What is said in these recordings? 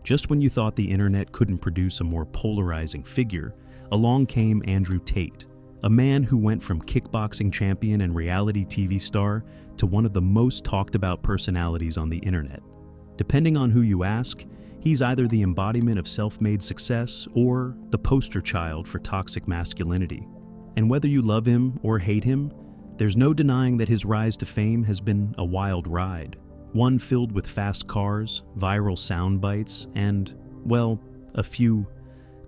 Just when you thought the internet couldn't produce a more polarizing figure, along came Andrew Tate, a man who went from kickboxing champion and reality TV star to one of the most talked about personalities on the internet. Depending on who you ask, he's either the embodiment of self-made success or the poster child for toxic masculinity. And whether you love him or hate him, there's no denying that his rise to fame has been a wild ride. One filled with fast cars, viral sound bites, and, well, a few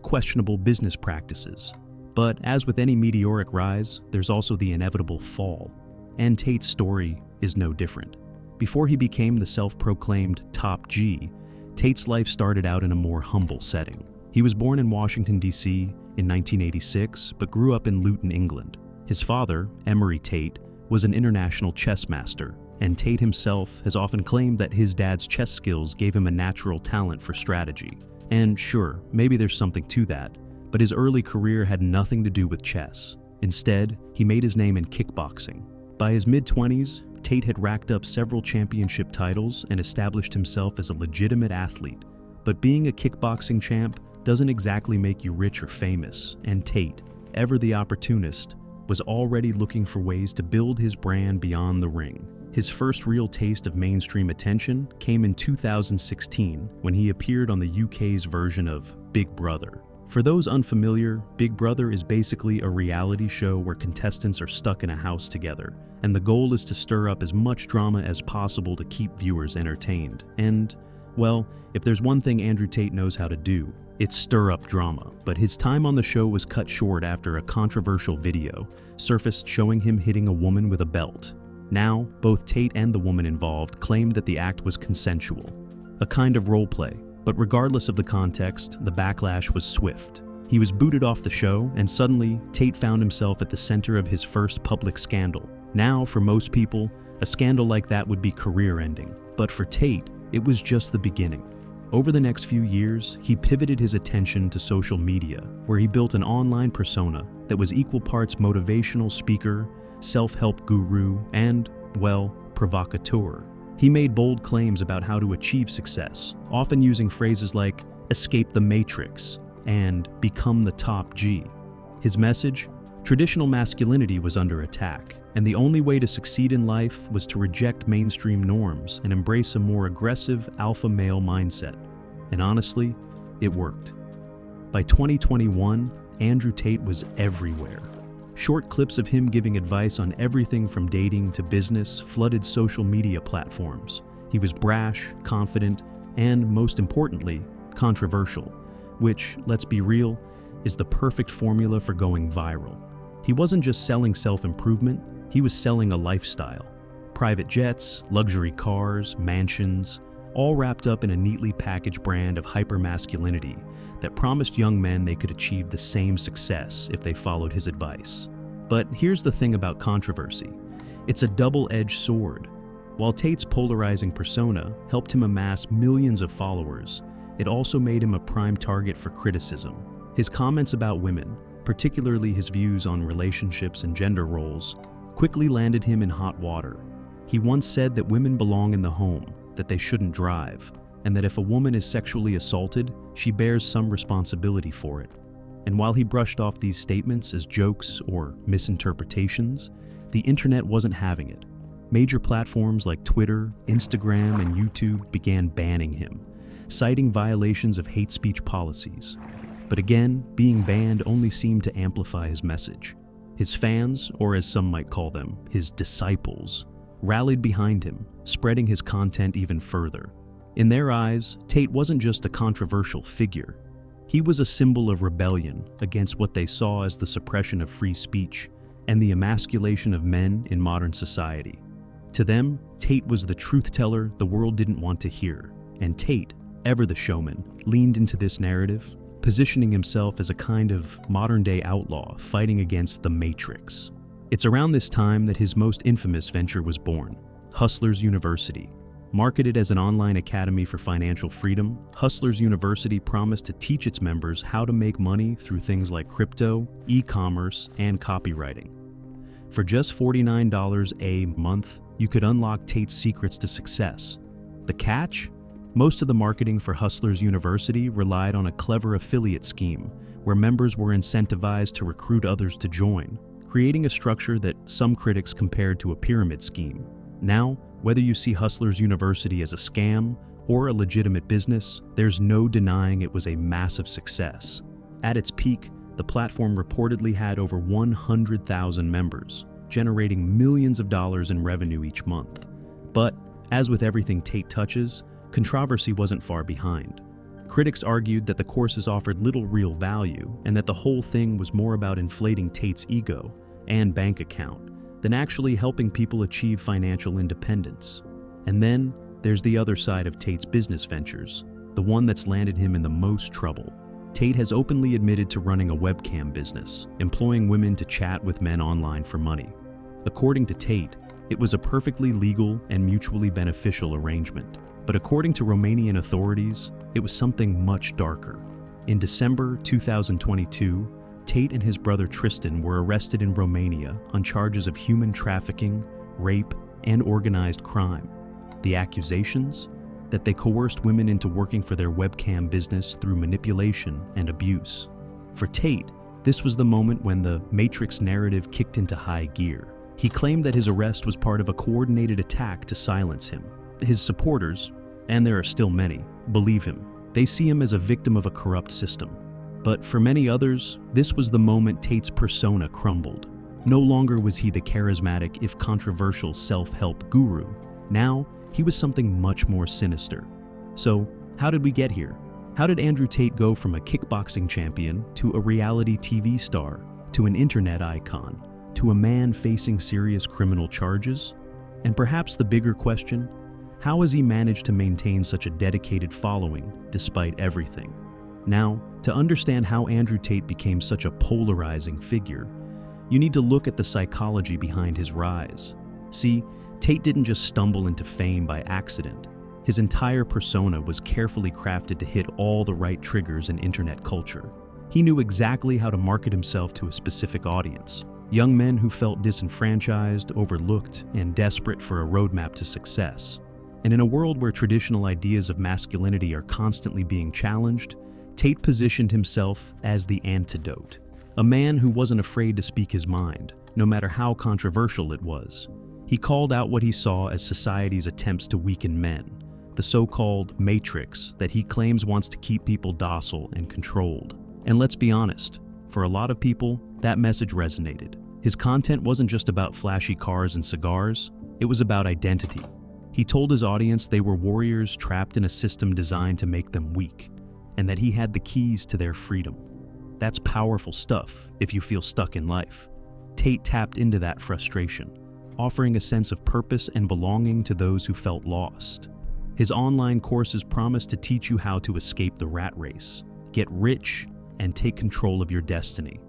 questionable business practices. But as with any meteoric rise, there's also the inevitable fall. And Tate's story is no different. Before he became the self-proclaimed Top G, Tate's life started out in a more humble setting. He was born in Washington, D.C. in 1986, but grew up in Luton, England. His father, Emery Tate, was an international chess master, and Tate himself has often claimed that his dad's chess skills gave him a natural talent for strategy. And sure, maybe there's something to that, but his early career had nothing to do with chess. Instead, he made his name in kickboxing. By his mid-20s, Tate had racked up several championship titles and established himself as a legitimate athlete. But being a kickboxing champ doesn't exactly make you rich or famous, and Tate, ever the opportunist, was already looking for ways to build his brand beyond the ring. His first real taste of mainstream attention came in 2016 when he appeared on the UK's version of Big Brother. For those unfamiliar, Big Brother is basically a reality show where contestants are stuck in a house together, and the goal is to stir up as much drama as possible to keep viewers entertained. And, well, if there's one thing Andrew Tate knows how to do, it's stir up drama. But his time on the show was cut short after a controversial video surfaced showing him hitting a woman with a belt. Now, both Tate and the woman involved claimed that the act was consensual, a kind of role play. But regardless of the context, the backlash was swift. He was booted off the show, and suddenly, Tate found himself at the center of his first public scandal. Now, for most people, a scandal like that would be career-ending. But for Tate, it was just the beginning. Over the next few years, he pivoted his attention to social media, where he built an online persona that was equal parts motivational speaker, self-help guru, and, well, provocateur. He made bold claims about how to achieve success, often using phrases like escape the matrix and become the top G. His message? Traditional masculinity was under attack, and the only way to succeed in life was to reject mainstream norms and embrace a more aggressive alpha male mindset. And honestly, it worked. By 2021, Andrew Tate was everywhere. Short clips of him giving advice on everything from dating to business flooded social media platforms. He was brash, confident, and, most importantly, controversial, which, let's be real, is the perfect formula for going viral. He wasn't just selling self-improvement, he was selling a lifestyle. Private jets, luxury cars, mansions, all wrapped up in a neatly packaged brand of hyper-masculinity that promised young men they could achieve the same success if they followed his advice. But here's the thing about controversy. It's a double-edged sword. While Tate's polarizing persona helped him amass millions of followers, it also made him a prime target for criticism. His comments about women, particularly his views on relationships and gender roles, quickly landed him in hot water. He once said that women belong in the home, that they shouldn't drive, and that if a woman is sexually assaulted, she bears some responsibility for it. And while he brushed off these statements as jokes or misinterpretations, the internet wasn't having it. Major platforms like Twitter, Instagram, and YouTube began banning him, citing violations of hate speech policies. But again, being banned only seemed to amplify his message. His fans, or as some might call them, his disciples, rallied behind him, spreading his content even further. In their eyes, Tate wasn't just a controversial figure. He was a symbol of rebellion against what they saw as the suppression of free speech and the emasculation of men in modern society. To them, Tate was the truth-teller the world didn't want to hear, and Tate, ever the showman, leaned into this narrative, positioning himself as a kind of modern-day outlaw fighting against the Matrix. It's around this time that his most infamous venture was born, Hustlers University. Marketed as an online academy for financial freedom, Hustlers University promised to teach its members how to make money through things like crypto, e-commerce, and copywriting. For just $49 a month, you could unlock Tate's secrets to success. The catch? Most of the marketing for Hustlers University relied on a clever affiliate scheme, where members were incentivized to recruit others to join, creating a structure that some critics compared to a pyramid scheme. Now, whether you see Hustlers University as a scam or a legitimate business, there's no denying it was a massive success. At its peak, the platform reportedly had over 100,000 members, generating millions of dollars in revenue each month. But, as with everything Tate touches, controversy wasn't far behind. Critics argued that the courses offered little real value and that the whole thing was more about inflating Tate's ego and bank account than actually helping people achieve financial independence. And then there's the other side of Tate's business ventures, the one that's landed him in the most trouble. Tate has openly admitted to running a webcam business, employing women to chat with men online for money. According to Tate, it was a perfectly legal and mutually beneficial arrangement. But according to Romanian authorities, it was something much darker. In December 2022, Tate and his brother Tristan were arrested in Romania on charges of human trafficking, rape, and organized crime. The accusations? That they coerced women into working for their webcam business through manipulation and abuse. For Tate, this was the moment when the Matrix narrative kicked into high gear. He claimed that his arrest was part of a coordinated attack to silence him. His supporters, and there are still many, believe him. They see him as a victim of a corrupt system. But for many others, this was the moment Tate's persona crumbled. No longer was he the charismatic, if controversial, self-help guru. Now, he was something much more sinister. So, how did we get here? How did Andrew Tate go from a kickboxing champion to a reality TV star, to an internet icon, to a man facing serious criminal charges? And perhaps the bigger question, how has he managed to maintain such a dedicated following despite everything? Now, to understand how Andrew Tate became such a polarizing figure, you need to look at the psychology behind his rise. See, Tate didn't just stumble into fame by accident. His entire persona was carefully crafted to hit all the right triggers in internet culture. He knew exactly how to market himself to a specific audience. Young men who felt disenfranchised, overlooked, and desperate for a roadmap to success. And in a world where traditional ideas of masculinity are constantly being challenged, Tate positioned himself as the antidote. A man who wasn't afraid to speak his mind, no matter how controversial it was. He called out what he saw as society's attempts to weaken men, the so-called matrix that he claims wants to keep people docile and controlled. And let's be honest, for a lot of people, that message resonated. His content wasn't just about flashy cars and cigars, it was about identity. He told his audience they were warriors trapped in a system designed to make them weak, and that he had the keys to their freedom. That's powerful stuff if you feel stuck in life. Tate tapped into that frustration, offering a sense of purpose and belonging to those who felt lost. His online courses promise to teach you how to escape the rat race, get rich, and take control of your destiny.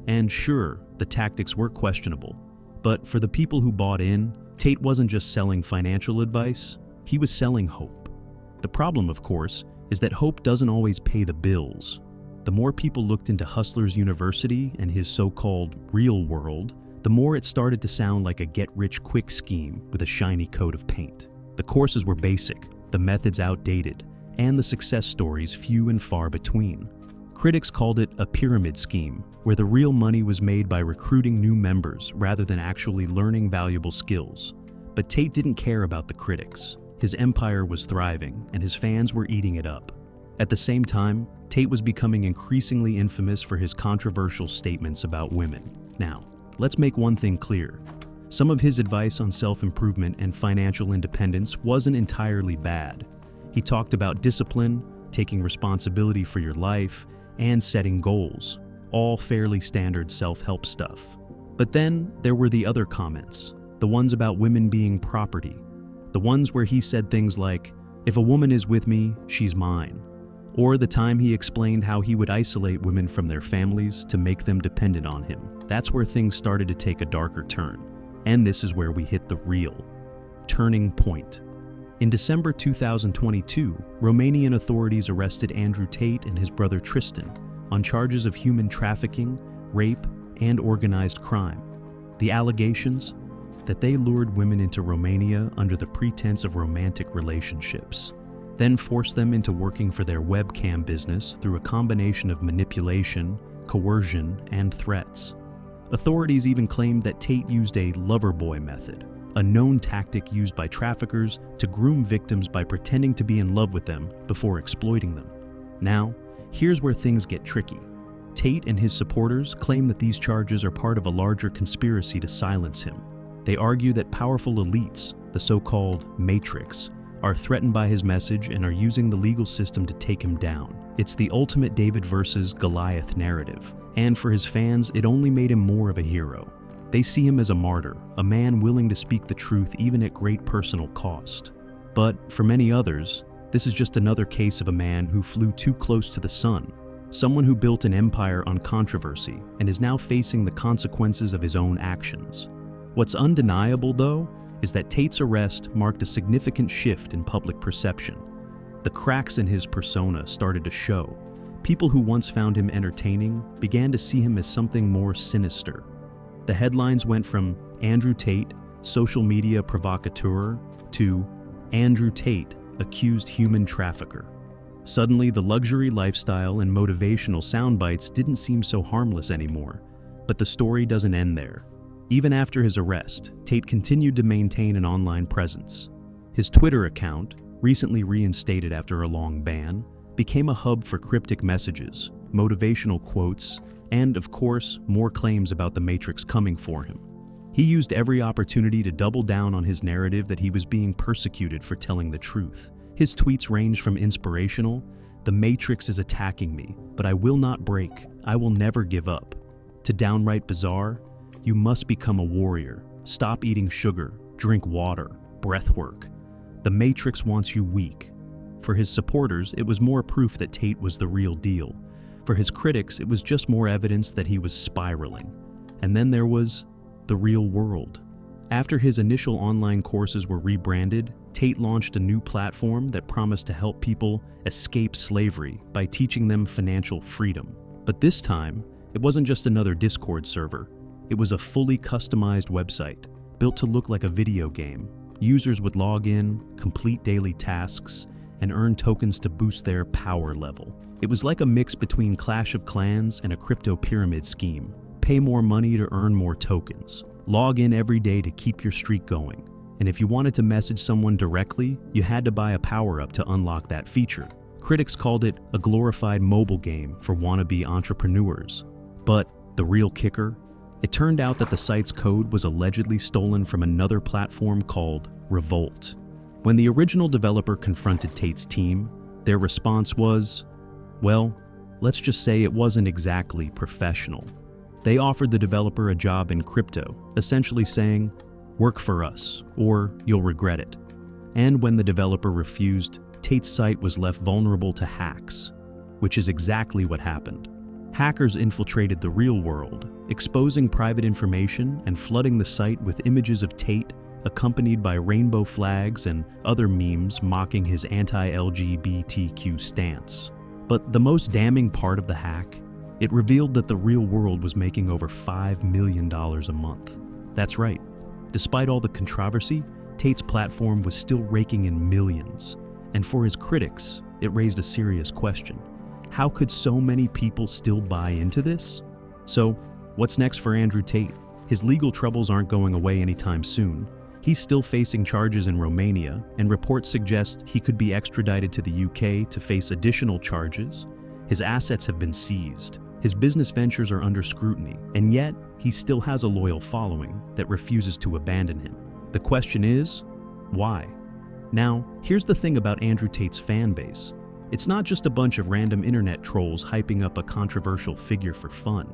And sure, the tactics were questionable, but for the people who bought in, Tate wasn't just selling financial advice, he was selling hope. The problem, of course, is that hope doesn't always pay the bills. The more people looked into Hustlers University and his so-called real world, the more it started to sound like a get-rich-quick scheme with a shiny coat of paint. The courses were basic, the methods outdated, and the success stories few and far between. Critics called it a pyramid scheme, where the real money was made by recruiting new members rather than actually learning valuable skills. But Tate didn't care about the critics. His empire was thriving, and his fans were eating it up. At the same time, Tate was becoming increasingly infamous for his controversial statements about women. Now, let's make one thing clear. Some of his advice on self-improvement and financial independence wasn't entirely bad. He talked about discipline, taking responsibility for your life, and setting goals, all fairly standard self-help stuff. But then there were the other comments, the ones about women being property, the ones where he said things like, "If a woman is with me, she's mine," or the time he explained how he would isolate women from their families to make them dependent on him. That's where things started to take a darker turn. And this is where we hit the real turning point. In December 2022, Romanian authorities arrested Andrew Tate and his brother Tristan on charges of human trafficking, rape, and organized crime. The allegations? That they lured women into Romania under the pretense of romantic relationships, then forced them into working for their webcam business through a combination of manipulation, coercion, and threats. Authorities even claimed that Tate used a lover boy method, a known tactic used by traffickers to groom victims by pretending to be in love with them before exploiting them. Now, here's where things get tricky. Tate and his supporters claim that these charges are part of a larger conspiracy to silence him. They argue that powerful elites, the so-called matrix, are threatened by his message and are using the legal system to take him down. It's the ultimate David versus Goliath narrative, and for his fans, it only made him more of a hero. They see him as a martyr, a man willing to speak the truth even at great personal cost. But for many others, this is just another case of a man who flew too close to the sun, someone who built an empire on controversy and is now facing the consequences of his own actions. What's undeniable, though, is that Tate's arrest marked a significant shift in public perception. The cracks in his persona started to show. People who once found him entertaining began to see him as something more sinister. The headlines went from Andrew Tate, social media provocateur, to Andrew Tate, accused human trafficker. Suddenly, the luxury lifestyle and motivational sound bites didn't seem so harmless anymore. But the story doesn't end there. Even after his arrest, Tate continued to maintain an online presence. His Twitter account, recently reinstated after a long ban, became a hub for cryptic messages, motivational quotes, and, of course, more claims about the Matrix coming for him. He used every opportunity to double down on his narrative that he was being persecuted for telling the truth. His tweets ranged from inspirational, "The Matrix is attacking me, but I will not break, I will never give up," to downright bizarre, "You must become a warrior, stop eating sugar, drink water, breathwork. The Matrix wants you weak." For his supporters, it was more proof that Tate was the real deal. For his critics, it was just more evidence that he was spiraling. And then there was the real world. After his initial online courses were rebranded, Tate launched a new platform that promised to help people escape slavery by teaching them financial freedom. But this time, it wasn't just another Discord server. It was a fully customized website, built to look like a video game. Users would log in, complete daily tasks, and earn tokens to boost their power level. It was like a mix between Clash of Clans and a crypto pyramid scheme. Pay more money to earn more tokens. Log in every day to keep your streak going. And if you wanted to message someone directly, you had to buy a power-up to unlock that feature. Critics called it a glorified mobile game for wannabe entrepreneurs. But the real kicker? It turned out that the site's code was allegedly stolen from another platform called Revolt. When the original developer confronted Tate's team, their response was, well, let's just say it wasn't exactly professional. They offered the developer a job in crypto, essentially saying, "Work for us, or you'll regret it." And when the developer refused, Tate's site was left vulnerable to hacks, which is exactly what happened. Hackers infiltrated the real world, exposing private information and flooding the site with images of Tate, accompanied by rainbow flags and other memes mocking his anti-LGBTQ stance. But the most damning part of the hack, it revealed that the real world was making over $5 million a month. That's right. Despite all the controversy, Tate's platform was still raking in millions. And for his critics, it raised a serious question. How could so many people still buy into this? So, what's next for Andrew Tate? His legal troubles aren't going away anytime soon. He's still facing charges in Romania, and reports suggest he could be extradited to the UK to face additional charges. His assets have been seized. His business ventures are under scrutiny, and yet he still has a loyal following that refuses to abandon him. The question is, why? Now, here's the thing about Andrew Tate's fan base. It's not just a bunch of random internet trolls hyping up a controversial figure for fun.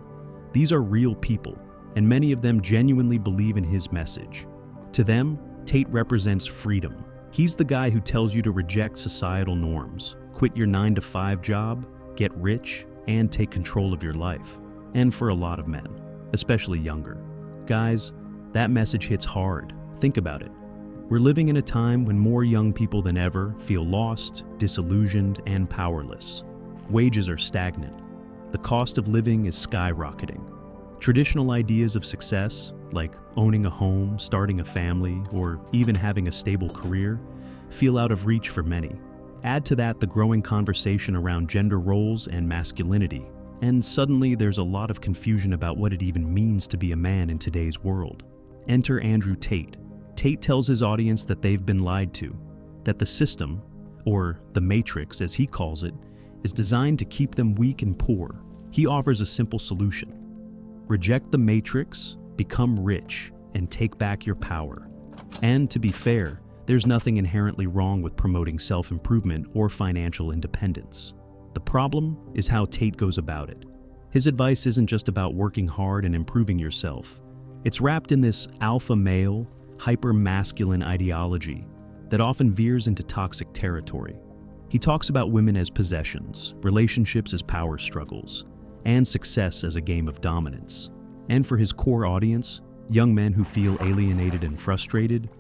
These are real people, and many of them genuinely believe in his message. To them, Tate represents freedom. He's the guy who tells you to reject societal norms, quit your 9-to-5 job, get rich, and take control of your life. And for a lot of men, especially younger. Guys, that message hits hard. Think about it. We're living in a time when more young people than ever feel lost, disillusioned, and powerless. Wages are stagnant. The cost of living is skyrocketing. Traditional ideas of success, like owning a home, starting a family, or even having a stable career, feel out of reach for many. Add to that the growing conversation around gender roles and masculinity, and suddenly there's a lot of confusion about what it even means to be a man in today's world. Enter Andrew Tate. Tate tells his audience that they've been lied to, that the system, or the matrix as he calls it, is designed to keep them weak and poor. He offers a simple solution. Reject the matrix, become rich, and take back your power. And to be fair, there's nothing inherently wrong with promoting self-improvement or financial independence. The problem is how Tate goes about it. His advice isn't just about working hard and improving yourself. It's wrapped in this alpha male, hyper-masculine ideology that often veers into toxic territory. He talks about women as possessions, relationships as power struggles, and success as a game of dominance. And for his core audience, young men who feel alienated and frustrated,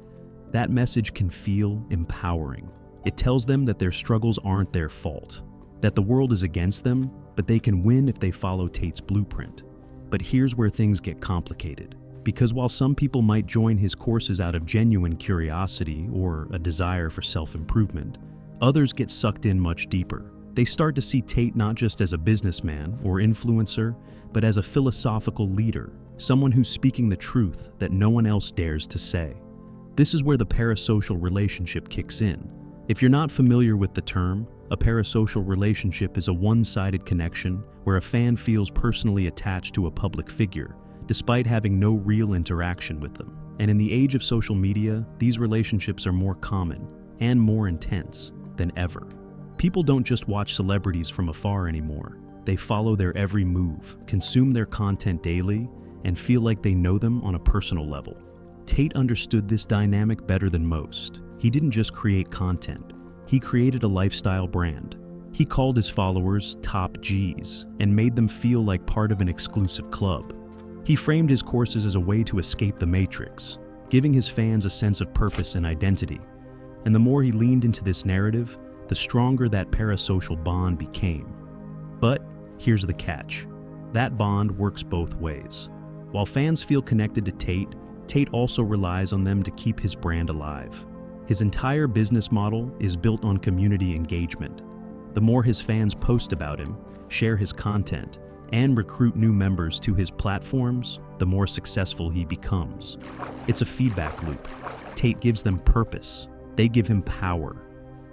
that message can feel empowering. It tells them that their struggles aren't their fault, that the world is against them, but they can win if they follow Tate's blueprint. But here's where things get complicated. Because while some people might join his courses out of genuine curiosity or a desire for self-improvement, others get sucked in much deeper. They start to see Tate not just as a businessman or influencer, but as a philosophical leader, someone who's speaking the truth that no one else dares to say. This is where the parasocial relationship kicks in. If you're not familiar with the term, a parasocial relationship is a one-sided connection where a fan feels personally attached to a public figure, despite having no real interaction with them. And in the age of social media, these relationships are more common and more intense than ever. People don't just watch celebrities from afar anymore. They follow their every move, consume their content daily, and feel like they know them on a personal level. Tate understood this dynamic better than most. He didn't just create content. He created a lifestyle brand. He called his followers top Gs and made them feel like part of an exclusive club. He framed his courses as a way to escape the matrix, giving his fans a sense of purpose and identity. And the more he leaned into this narrative, the stronger that parasocial bond became. But here's the catch. That bond works both ways. While fans feel connected to Tate, Tate also relies on them to keep his brand alive. His entire business model is built on community engagement. The more his fans post about him, share his content, and recruit new members to his platforms, the more successful he becomes. It's a feedback loop. Tate gives them purpose. They give him power.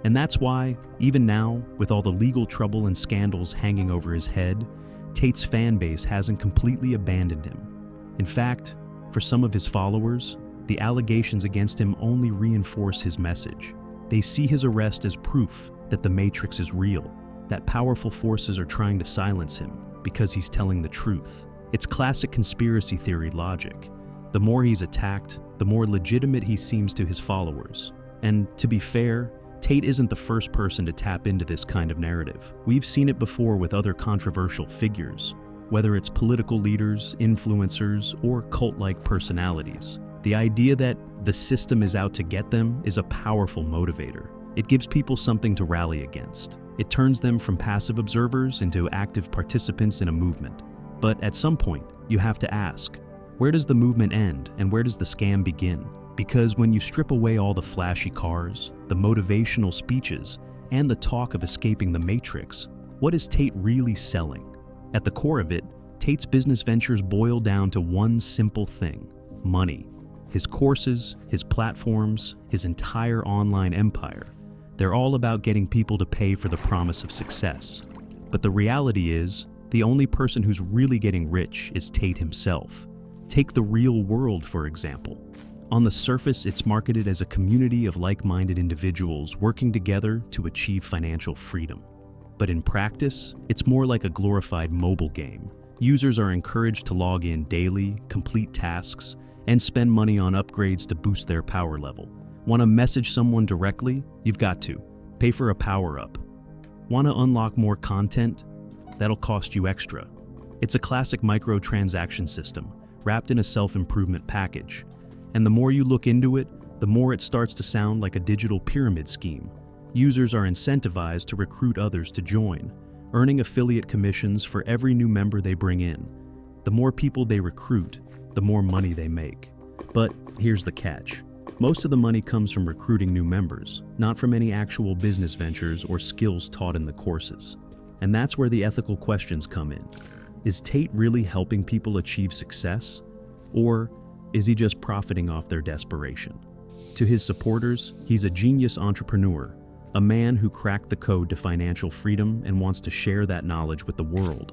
And that's why, even now, with all the legal trouble and scandals hanging over his head, Tate's fan base hasn't completely abandoned him. In fact, for some of his followers, the allegations against him only reinforce his message. They see his arrest as proof that the Matrix is real, that powerful forces are trying to silence him because he's telling the truth. It's classic conspiracy theory logic. The more he's attacked, the more legitimate he seems to his followers. And to be fair, Tate isn't the first person to tap into this kind of narrative. We've seen it before with other controversial figures, whether it's political leaders, influencers, or cult-like personalities. The idea that the system is out to get them is a powerful motivator. It gives people something to rally against. It turns them from passive observers into active participants in a movement. But at some point, you have to ask, where does the movement end and where does the scam begin? Because when you strip away all the flashy cars, the motivational speeches, and the talk of escaping the matrix, what is Tate really selling? At the core of it, Tate's business ventures boil down to one simple thing: money. His courses, his platforms, his entire online empire, they're all about getting people to pay for the promise of success. But the reality is, the only person who's really getting rich is Tate himself. Take the real world, for example. On the surface, it's marketed as a community of like-minded individuals working together to achieve financial freedom. But in practice, it's more like a glorified mobile game. Users are encouraged to log in daily, complete tasks, and spend money on upgrades to boost their power level. Want to message someone directly? You've got to. Pay for a power-up. Want to unlock more content? That'll cost you extra. It's a classic microtransaction system, wrapped in a self-improvement package. And the more you look into it, the more it starts to sound like a digital pyramid scheme. Users are incentivized to recruit others to join, earning affiliate commissions for every new member they bring in. The more people they recruit, the more money they make. But here's the catch. Most of the money comes from recruiting new members, not from any actual business ventures or skills taught in the courses. And that's where the ethical questions come in. Is Tate really helping people achieve success? Or is he just profiting off their desperation? To his supporters, he's a genius entrepreneur, a man who cracked the code to financial freedom and wants to share that knowledge with the world.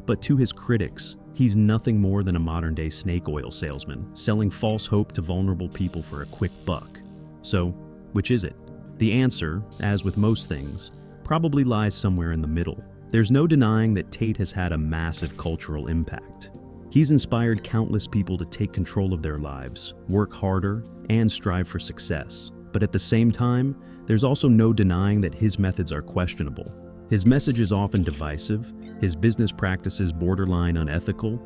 But to his critics, he's nothing more than a modern-day snake oil salesman, selling false hope to vulnerable people for a quick buck. So, which is it? The answer, as with most things, probably lies somewhere in the middle. There's no denying that Tate has had a massive cultural impact. He's inspired countless people to take control of their lives, work harder, and strive for success. But at the same time, there's also no denying that his methods are questionable. His message is often divisive, his business practices borderline unethical,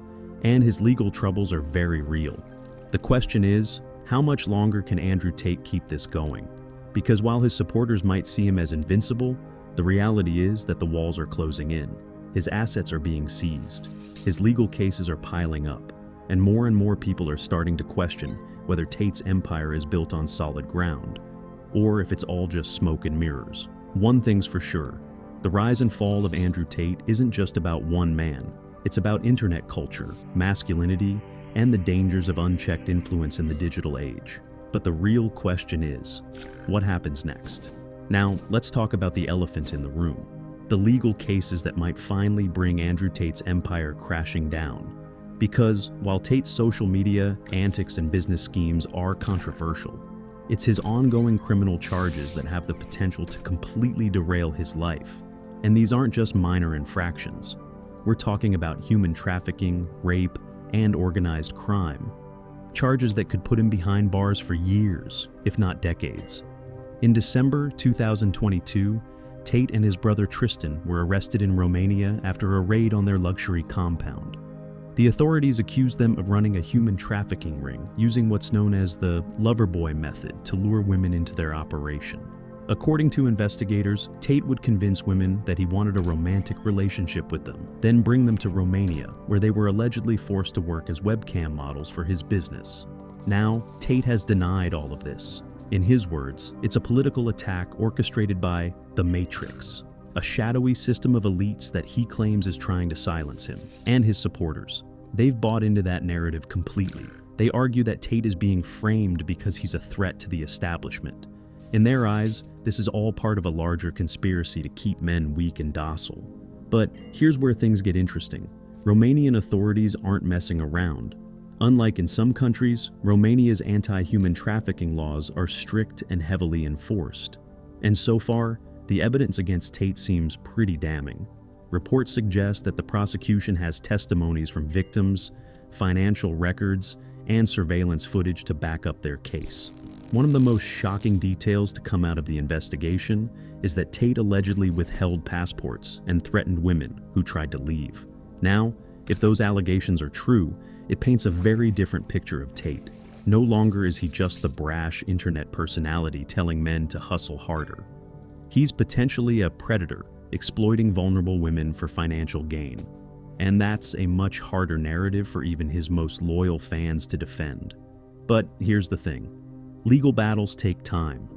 and his legal troubles are very real. The question is, how much longer can Andrew Tate keep this going? Because while his supporters might see him as invincible, the reality is that the walls are closing in. His assets are being seized. His legal cases are piling up. And more people are starting to question whether Tate's empire is built on solid ground, or if it's all just smoke and mirrors. One thing's for sure. The rise and fall of Andrew Tate isn't just about one man. It's about internet culture, masculinity, and the dangers of unchecked influence in the digital age. But the real question is, what happens next? Now, let's talk about the elephant in the room. The legal cases that might finally bring Andrew Tate's empire crashing down. Because while Tate's social media, antics, and business schemes are controversial, it's his ongoing criminal charges that have the potential to completely derail his life. And these aren't just minor infractions. We're talking about human trafficking, rape, and organized crime. Charges that could put him behind bars for years, if not decades. In December 2022, Tate and his brother Tristan were arrested in Romania after a raid on their luxury compound. The authorities accused them of running a human trafficking ring using what's known as the lover boy method to lure women into their operation. According to investigators, Tate would convince women that he wanted a romantic relationship with them, then bring them to Romania, where they were allegedly forced to work as webcam models for his business. Now, Tate has denied all of this. In his words, it's a political attack orchestrated by the Matrix, a shadowy system of elites that he claims is trying to silence him and his supporters. They've bought into that narrative completely. They argue that Tate is being framed because he's a threat to the establishment. In their eyes, this is all part of a larger conspiracy to keep men weak and docile. But here's where things get interesting. Romanian authorities aren't messing around. Unlike in some countries, Romania's anti-human trafficking laws are strict and heavily enforced. And so far, the evidence against Tate seems pretty damning. Reports suggest that the prosecution has testimonies from victims, financial records, and surveillance footage to back up their case. One of the most shocking details to come out of the investigation is that Tate allegedly withheld passports and threatened women who tried to leave. Now, if those allegations are true, it paints a very different picture of Tate. No longer is he just the brash internet personality telling men to hustle harder. He's potentially a predator, exploiting vulnerable women for financial gain. And that's a much harder narrative for even his most loyal fans to defend. But here's the thing. Legal battles take time.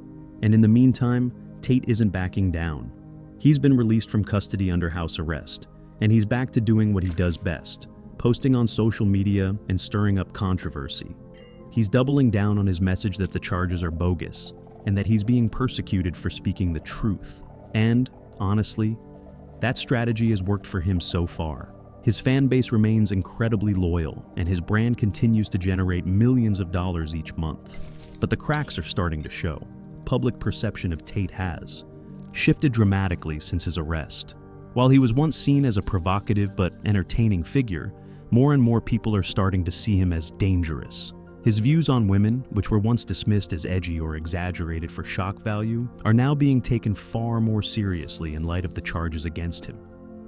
And in the meantime, Tate isn't backing down. He's been released from custody under house arrest, and he's back to doing what he does best, posting on social media and stirring up controversy. He's doubling down on his message that the charges are bogus, and that he's being persecuted for speaking the truth. And, honestly, that strategy has worked for him so far. His fan base remains incredibly loyal, and his brand continues to generate millions of dollars each month. But the cracks are starting to show. Public perception of Tate has shifted dramatically since his arrest. While he was once seen as a provocative but entertaining figure, more and more people are starting to see him as dangerous. His views on women, which were once dismissed as edgy or exaggerated for shock value, are now being taken far more seriously in light of the charges against him.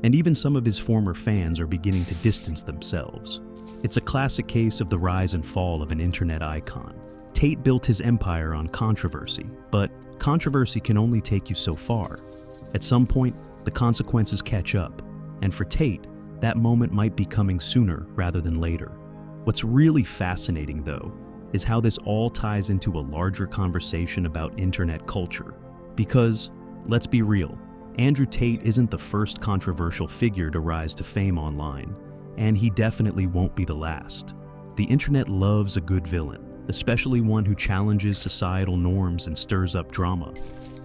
And even some of his former fans are beginning to distance themselves. It's a classic case of the rise and fall of an internet icon. Tate built his empire on controversy, but controversy can only take you so far. At some point, the consequences catch up, and for Tate, that moment might be coming sooner rather than later. What's really fascinating, though, is how this all ties into a larger conversation about internet culture. Because, let's be real, Andrew Tate isn't the first controversial figure to rise to fame online, and he definitely won't be the last. The internet loves a good villain, especially one who challenges societal norms and stirs up drama.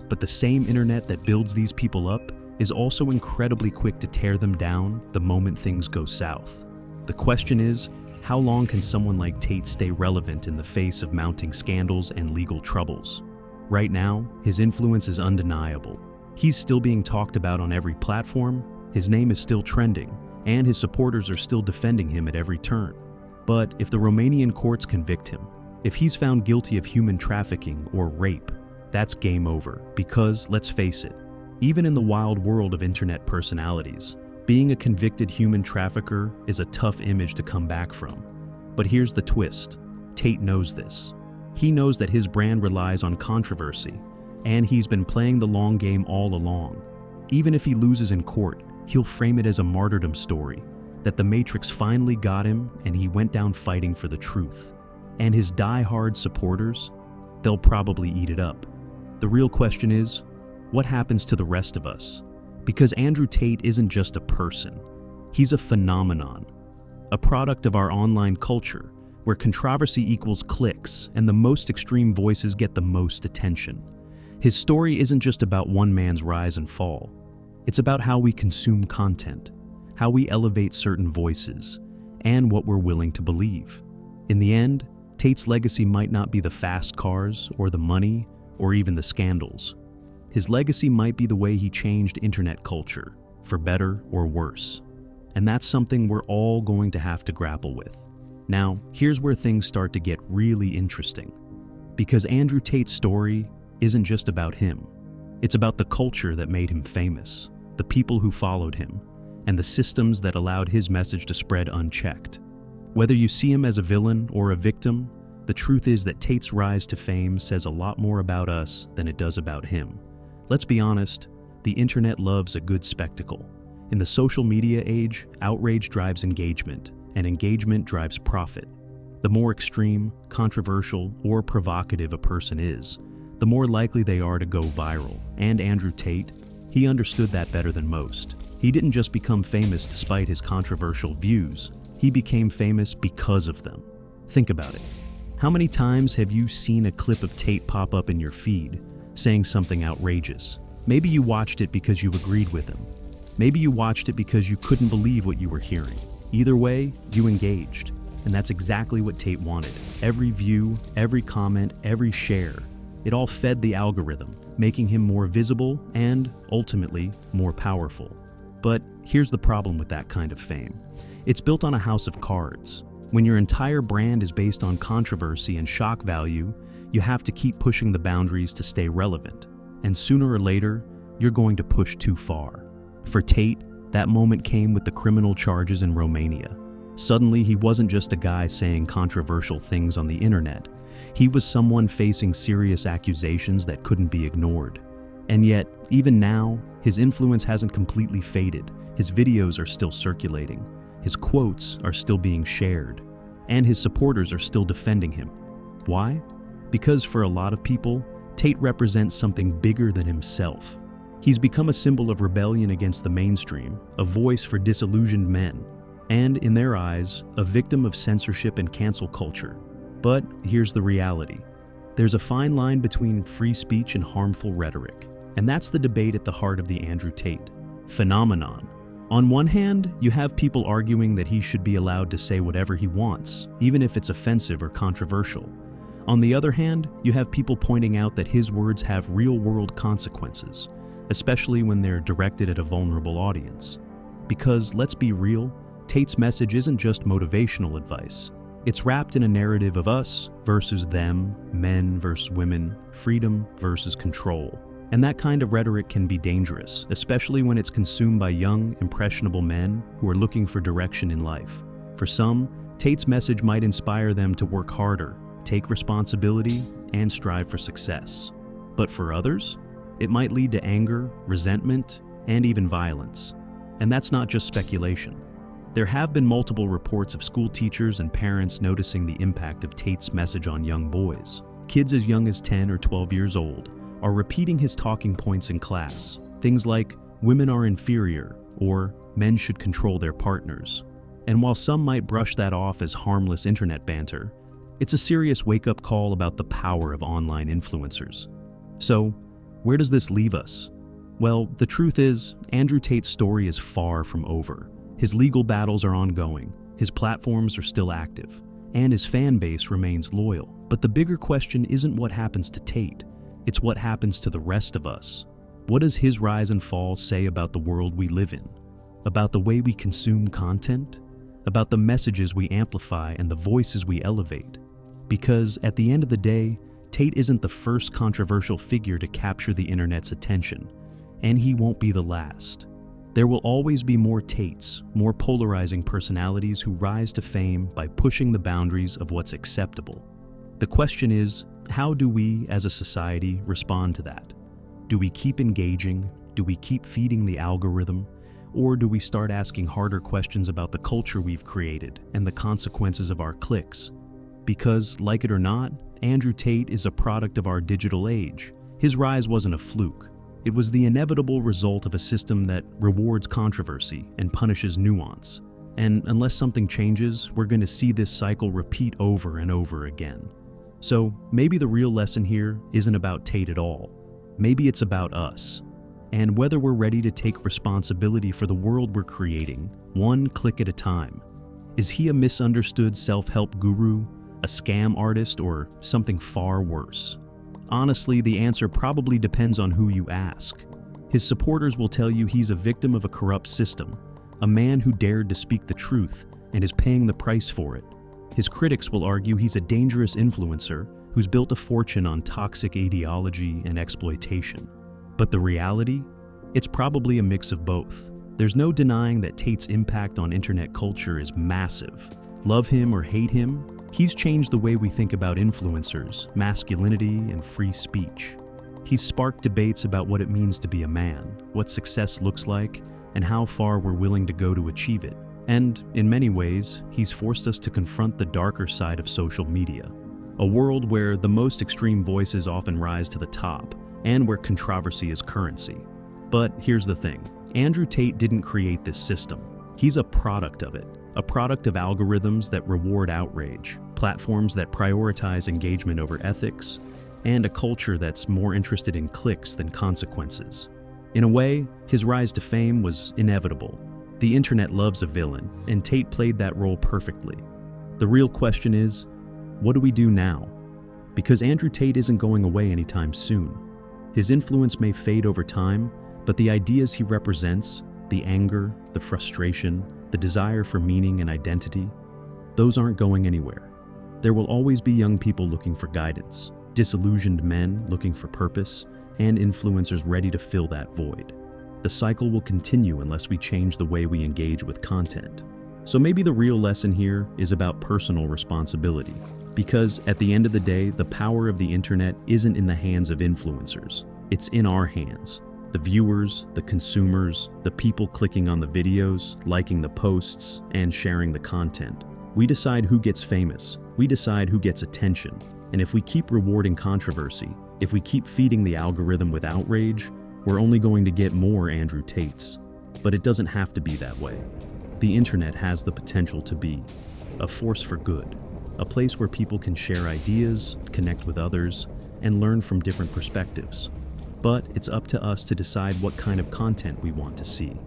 But the same internet that builds these people up is also incredibly quick to tear them down the moment things go south. The question is, how long can someone like Tate stay relevant in the face of mounting scandals and legal troubles? Right now, his influence is undeniable. He's still being talked about on every platform, his name is still trending, and his supporters are still defending him at every turn. But if the Romanian courts convict him, if he's found guilty of human trafficking or rape, that's game over. Because, let's face it, even in the wild world of internet personalities, being a convicted human trafficker is a tough image to come back from. But here's the twist. Tate knows this. He knows that his brand relies on controversy, and he's been playing the long game all along. Even if he loses in court, he'll frame it as a martyrdom story, that the Matrix finally got him and he went down fighting for the truth. And his die-hard supporters, they'll probably eat it up. The real question is, what happens to the rest of us? Because Andrew Tate isn't just a person. He's a phenomenon, a product of our online culture, where controversy equals clicks and the most extreme voices get the most attention. His story isn't just about one man's rise and fall. It's about how we consume content, how we elevate certain voices, and what we're willing to believe. In the end, Tate's legacy might not be the fast cars or the money or even the scandals. His legacy might be the way he changed internet culture, for better or worse. And that's something we're all going to have to grapple with. Now, here's where things start to get really interesting. Because Andrew Tate's story isn't just about him. It's about the culture that made him famous, the people who followed him, and the systems that allowed his message to spread unchecked. Whether you see him as a villain or a victim, the truth is that Tate's rise to fame says a lot more about us than it does about him. Let's be honest, the internet loves a good spectacle. In the social media age, outrage drives engagement, and engagement drives profit. The more extreme, controversial, or provocative a person is, the more likely they are to go viral. And Andrew Tate, he understood that better than most. He didn't just become famous despite his controversial views, he became famous because of them. Think about it. How many times have you seen a clip of Tate pop up in your feed, saying something outrageous? Maybe you watched it because you agreed with him. Maybe you watched it because you couldn't believe what you were hearing. Either way, you engaged. And that's exactly what Tate wanted. Every view, every comment, every share, it all fed the algorithm, making him more visible and, ultimately, more powerful. But here's the problem with that kind of fame. It's built on a house of cards. When your entire brand is based on controversy and shock value, you have to keep pushing the boundaries to stay relevant. And sooner or later, you're going to push too far. For Tate, that moment came with the criminal charges in Romania. Suddenly, he wasn't just a guy saying controversial things on the internet. He was someone facing serious accusations that couldn't be ignored. And yet, even now, his influence hasn't completely faded. His videos are still circulating. His quotes are still being shared. And his supporters are still defending him. Why? Because for a lot of people, Tate represents something bigger than himself. He's become a symbol of rebellion against the mainstream, a voice for disillusioned men, and, in their eyes, a victim of censorship and cancel culture. But here's the reality. There's a fine line between free speech and harmful rhetoric, and that's the debate at the heart of the Andrew Tate phenomenon. On one hand, you have people arguing that he should be allowed to say whatever he wants, even if it's offensive or controversial. On the other hand, you have people pointing out that his words have real-world consequences, especially when they're directed at a vulnerable audience. Because, let's be real, Tate's message isn't just motivational advice. It's wrapped in a narrative of us versus them, men versus women, freedom versus control. And that kind of rhetoric can be dangerous, especially when it's consumed by young, impressionable men who are looking for direction in life. For some, Tate's message might inspire them to work harder, take responsibility, and strive for success. But for others, it might lead to anger, resentment, and even violence. And that's not just speculation. There have been multiple reports of school teachers and parents noticing the impact of Tate's message on young boys. Kids as young as 10 or 12 years old are repeating his talking points in class. Things like, women are inferior, or men should control their partners. And while some might brush that off as harmless internet banter, it's a serious wake-up call about the power of online influencers. So, where does this leave us? Well, the truth is, Andrew Tate's story is far from over. His legal battles are ongoing, his platforms are still active, and his fan base remains loyal. But the bigger question isn't what happens to Tate, it's what happens to the rest of us. What does his rise and fall say about the world we live in? About the way we consume content? About the messages we amplify and the voices we elevate? Because at the end of the day, Tate isn't the first controversial figure to capture the internet's attention, and he won't be the last. There will always be more Tates, more polarizing personalities who rise to fame by pushing the boundaries of what's acceptable. The question is, how do we as a society respond to that? Do we keep engaging? Do we keep feeding the algorithm? Or do we start asking harder questions about the culture we've created and the consequences of our clicks? Because, like it or not, Andrew Tate is a product of our digital age. His rise wasn't a fluke. It was the inevitable result of a system that rewards controversy and punishes nuance. And unless something changes, we're going to see this cycle repeat over and over again. So maybe the real lesson here isn't about Tate at all. Maybe it's about us, and whether we're ready to take responsibility for the world we're creating, one click at a time. Is he a misunderstood self-help guru, a scam artist, or something far worse? Honestly, the answer probably depends on who you ask. His supporters will tell you he's a victim of a corrupt system, a man who dared to speak the truth and is paying the price for it. His critics will argue he's a dangerous influencer who's built a fortune on toxic ideology and exploitation. But the reality? It's probably a mix of both. There's no denying that Tate's impact on internet culture is massive. Love him or hate him, he's changed the way we think about influencers, masculinity, and free speech. He's sparked debates about what it means to be a man, what success looks like, and how far we're willing to go to achieve it. And, in many ways, he's forced us to confront the darker side of social media. A world where the most extreme voices often rise to the top, and where controversy is currency. But here's the thing, Andrew Tate didn't create this system. He's a product of it, a product of algorithms that reward outrage, platforms that prioritize engagement over ethics, and a culture that's more interested in clicks than consequences. In a way, his rise to fame was inevitable. The internet loves a villain, and Tate played that role perfectly. The real question is, what do we do now? Because Andrew Tate isn't going away anytime soon. His influence may fade over time, but the ideas he represents, the anger, the frustration, the desire for meaning and identity, those aren't going anywhere. There will always be young people looking for guidance, disillusioned men looking for purpose, and influencers ready to fill that void. The cycle will continue unless we change the way we engage with content. So maybe the real lesson here is about personal responsibility. Because at the end of the day, the power of the internet isn't in the hands of influencers. It's in our hands. The viewers, the consumers, the people clicking on the videos, liking the posts, and sharing the content. We decide who gets famous. We decide who gets attention. And if we keep rewarding controversy, if we keep feeding the algorithm with outrage, we're only going to get more Andrew Tates. But it doesn't have to be that way. The internet has the potential to be a force for good, a place where people can share ideas, connect with others, and learn from different perspectives. But it's up to us to decide what kind of content we want to see,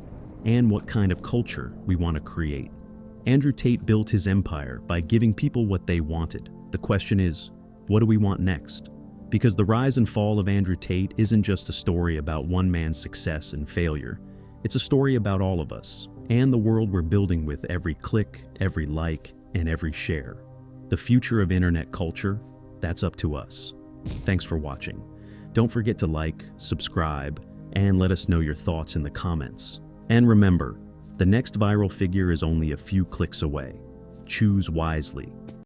and what kind of culture we want to create. Andrew Tate built his empire by giving people what they wanted. The question is, what do we want next? Because the rise and fall of Andrew Tate isn't just a story about one man's success and failure. It's a story about all of us, and the world we're building with every click, every like, and every share. The future of internet culture, that's up to us. Thanks for watching. Don't forget to like, subscribe, and let us know your thoughts in the comments. And remember, the next viral figure is only a few clicks away. Choose wisely.